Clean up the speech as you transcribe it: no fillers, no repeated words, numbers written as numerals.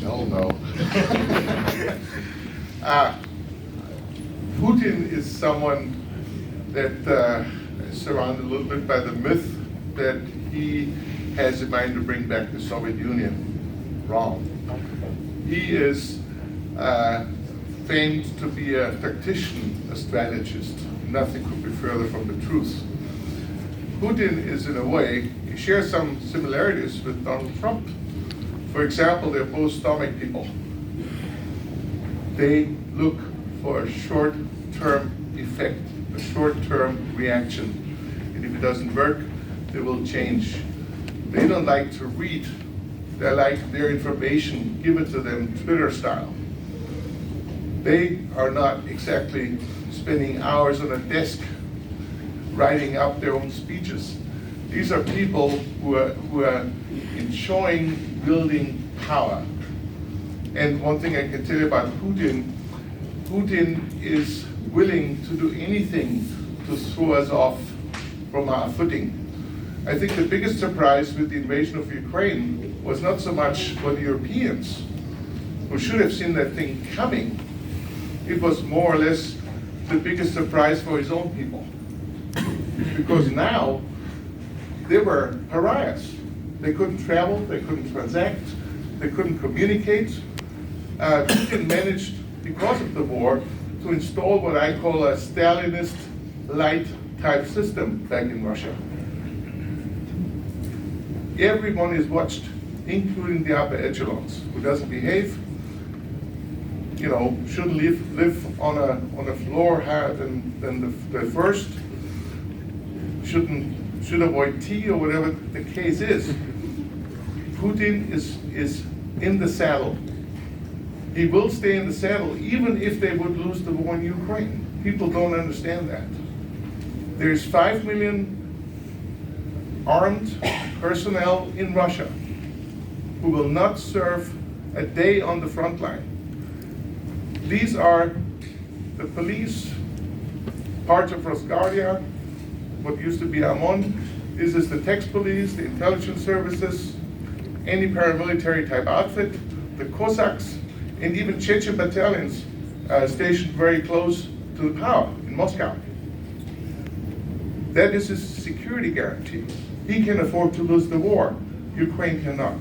Hell no. Putin is someone that is surrounded a little bit by the myth that he has in mind to bring back the Soviet Union. Wrong. He is famed to be a tactician, a strategist. Nothing could be further from the truth. Putin is, in a way, he shares some similarities with Donald Trump. For example, they're both stomach people. They look for a short-term effect, a short-term reaction. And if it doesn't work, they will change. They don't like to read. They like their information given to them Twitter style. They are not exactly spending hours on a desk writing up their own speeches. These are people who are enjoying building power. And one thing I can tell you about Putin, Putin is willing to do anything to throw us off from our footing. I think the biggest surprise with the invasion of Ukraine was not so much for the Europeans, who should have seen that thing coming. It was more or less the biggest surprise for his own people. Because now, they were pariahs. They couldn't travel, they couldn't transact, they couldn't communicate. Putin managed, because of the war, to install what I call a Stalinist light type system back in Russia. Everyone is watched, including the upper echelons. Who doesn't behave, shouldn't live on a floor higher than the first, should avoid tea or whatever the case is. Putin is in the saddle. He will stay in the saddle even if they would lose the war in Ukraine. People don't understand that. There's 5 million armed personnel in Russia who will not serve a day on the front line. These are the police, parts of Rosguardia, what used to be Amon. This is the tax police, the intelligence services, any paramilitary type outfit, the Cossacks, and even Chechen battalions stationed very close to the power in Moscow. That is his security guarantee. He can afford to lose the war. Ukraine cannot.